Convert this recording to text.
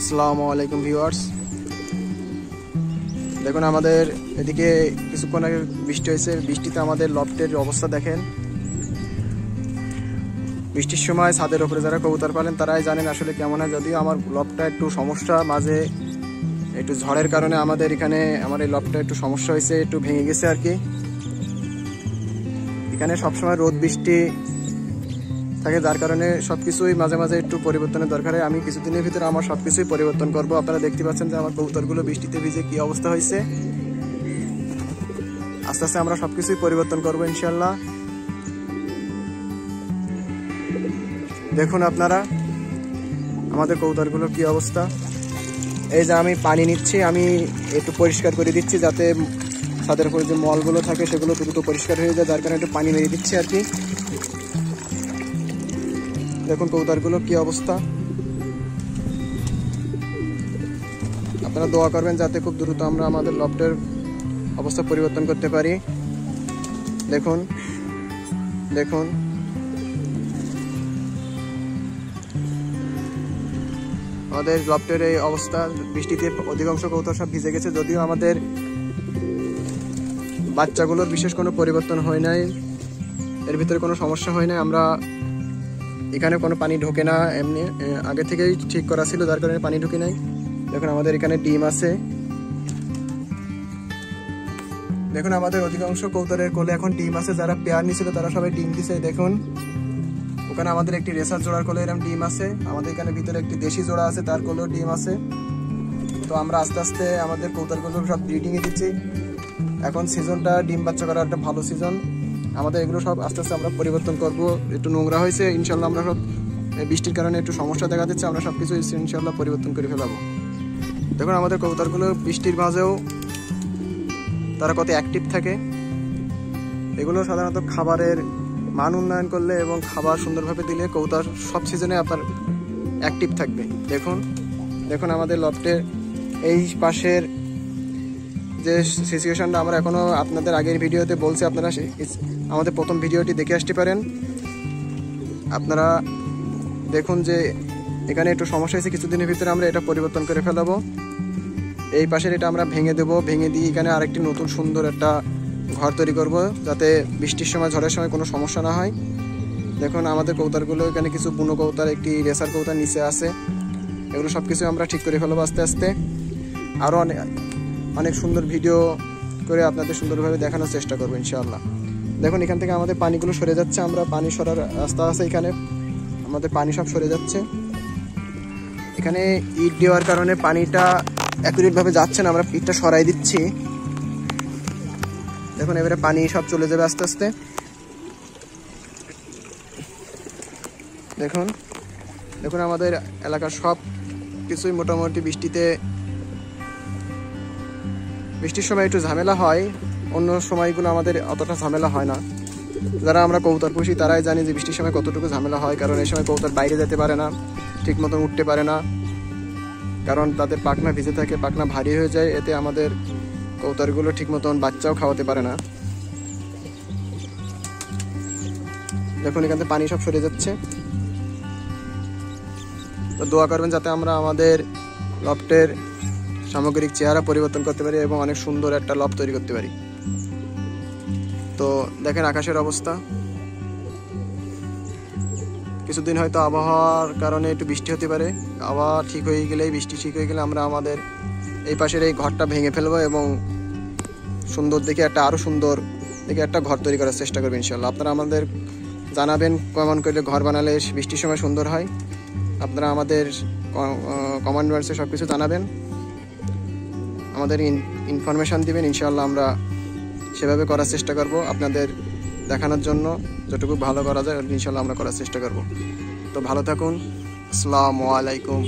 আসসালামু আলাইকুম ভিউয়ার্স, দেখুন আমাদের এদিকে কিছুক্ষণ আগে বৃষ্টি হয়েছে। বৃষ্টিতে আমাদের লফটের অবস্থা দেখেন। বৃষ্টির সময় ছাদের উপরে যারা কবুতর পালেন তারাই জানেন আসলে কেমন হয়। যদিও আমার লফটটা একটু সমস্যা, মাঝে একটু ঝড়ের কারণে আমাদের এখানে আমার এই লফটটা একটু সমস্যা হয়েছে, একটু ভেঙে গেছে আর কি। এখানে সবসময় রোদ বৃষ্টি থাকে, যার কারণে সবকিছুই মাঝে মাঝে একটু পরিবর্তনের দরকার হয়। আমি কিছুদিনের ভিতরে আমার সবকিছুই পরিবর্তন করব। আপনারা দেখতে পাচ্ছেন যে আমার কবুতরগুলো বৃষ্টিতে ভিজে কি অবস্থা হয়েছে। আস্তে আস্তে আমরা সবকিছুই পরিবর্তন করব ইনশাল্লাহ। দেখুন আপনারা আমাদের কবুতরগুলোর কি অবস্থা। এই যে আমি পানি নিচ্ছি, আমি একটু পরিষ্কার করে দিচ্ছি যাতে ছাদের উপরে যে মলগুলো থাকে সেগুলো দ্রুত পরিষ্কার হয়ে যায়, যার কারণে একটু পানি মেরে দিচ্ছি আর কি। দেখুন কবুতরগুলো কি অবস্থা। আপনারা দোয়া করবেন যাতে খুব দ্রুত আমরা আমাদের লফটের অবস্থা পরিবর্তন করতে পারি। দেখুন দেখুন আমাদের লফটের এই অবস্থা। বৃষ্টিতে অধিকাংশ কবুতর সব ভিজে গেছে। যদিও আমাদের বাচ্চাগুলোর বিশেষ কোনো পরিবর্তন হয় নাই, এর ভিতরে কোনো সমস্যা হয় নাই। আমরা এখানে কোনো পানি ঢোকে না, এমনি আগে থেকেই ঠিক করা ছিল, যার কারণে পানি ঢুকে নাই। দেখুন আমাদের এখানে ডিম আছে। দেখুন আমাদের অধিকাংশ কবুতরের কোলে এখন ডিম আছে। যারা পেয়ার নিছিল তারা সবাই ডিম দিছে। দেখুন ওখানে আমাদের একটি রেসার জোড়ার কোলে এরকম ডিম আছে। আমাদের এখানে ভিতরে একটি দেশি জোড়া আছে, তার কোলেও ডিম আছে। তো আমরা আস্তে আস্তে আমাদের কবুতরগুলো সব ব্রিডিংয়ে দিচ্ছি। এখন সিজনটা ডিম বাচ্চা করার একটা ভালো সিজন। আমাদের এগুলো সব আস্তে আস্তে আমরা পরিবর্তন করব। একটু নোংরা হয়েছে, ইনশাল্লাহ আমরা সব বৃষ্টির কারণে একটু সমস্যা দেখা দিচ্ছে, আমরা সব কিছু ইনশাল্লাহ পরিবর্তন করে ফেলাবো। দেখুন আমাদের কবুতরগুলো বৃষ্টির মাঝেও তারা কত অ্যাক্টিভ থাকে। এগুলো সাধারণত খাবারের মান উন্নয়ন করলে এবং খাবার সুন্দরভাবে দিলে কবুতর সব সিজনে আপনার অ্যাক্টিভ থাকবে। দেখুন দেখুন আমাদের লফটের এই পাশের যে সিচুয়েশনটা আমরা এখনও আপনাদের আগের ভিডিওতে বলছি, আপনারা আমাদের প্রথম ভিডিওটি দেখে আসতে পারেন। আপনারা দেখুন যে এখানে একটু সমস্যা হয়েছে, কিছুদিনের ভিতরে আমরা এটা পরিবর্তন করে ফেলাবো। এই পাশের এটা আমরা ভেঙে দেবো, ভেঙে দিয়ে এখানে আরেকটি নতুন সুন্দর একটা ঘর তৈরি করব, যাতে বৃষ্টির সময় ঝড়ের সময় কোনো সমস্যা না হয়। দেখুন আমাদের কবুতরগুলো এখানে কিছু বুনো কবুতর, একটি রেসার কবুতর নিচে আছে। এগুলো সব কিছু আমরা ঠিক করে ফেলবো আস্তে আস্তে। আরও অনেক সুন্দর ভিডিও করে আপনাদের সুন্দরভাবে দেখানোর চেষ্টা করবো ইনশাআল্লাহ। দেখুন এখান থেকে আমাদের পানিগুলো সরে যাচ্ছে, আমরা পানি সরার রাস্তা আছে এখানে, আমাদের পানি সব সরে যাচ্ছে। এখানে ইট দেওয়ার কারণে পানিটা অ্যাকুরেটভাবে যাচ্ছে না, আমরা ইটটা সরাই দিচ্ছি। দেখুন এবারে পানি সব চলে যাবে আস্তে আস্তে। দেখুন দেখুন আমাদের এলাকার সব কিছুই মোটামুটি বৃষ্টির সময় একটু ঝামেলা হয়, অন্য সময়গুলো আমাদের অতটা ঝামেলা হয় না। যারা আমরা কবুতর পুষি তারাই জানি যে বৃষ্টির সময় কতটুকু ঝামেলা হয়, কারণ এই সময় কবুতর বাইরে যেতে পারে না, ঠিক মতন উঠতে পারে না, কারণ তাদের পাখনা ভিজে থাকে, পাখনা ভারী হয়ে যায়। এতে আমাদের কবুতরগুলো ঠিক মতন বাচ্চাও খাওয়াতে পারে না। দেখুন এখান থেকে পানি সব সরে যাচ্ছে। তো দোয়া করবেন যাতে আমরা আমাদের লফটের সামগ্রিক চেহারা পরিবর্তন করতে পারি এবং অনেক সুন্দর একটা লফট তৈরি করতে পারি। তো দেখেন আকাশের অবস্থা। কিছুদিন হয়তো আবহাওয়ার কারণে একটু বৃষ্টি হতে পারে। আবহাওয়া ঠিক হয়ে গেলেই, বৃষ্টি ঠিক হয়ে গেলে আমরা আমাদের এই পাশের এই ঘরটা ভেঙে ফেলবো এবং সুন্দর দেখে আরও সুন্দর দেখে একটা ঘর তৈরি করার চেষ্টা করবো ইনশাল্লাহ। আপনারা আমাদের জানাবেন কেমন করে ঘর বানালে বৃষ্টির সময় সুন্দর হয়। আপনারা আমাদের কমেন্ট বক্সে সব কিছু জানাবেন, আমাদের ইনফরমেশান দিবেন। ইনশাআল্লাহ আমরা সেভাবে করার চেষ্টা করব, আপনাদের দেখানোর জন্য যতটুকু ভালো করা যায় ইনশাআল্লাহ আমরা করার চেষ্টা করব। তো ভালো থাকুন, আসসালামু আলাইকুম।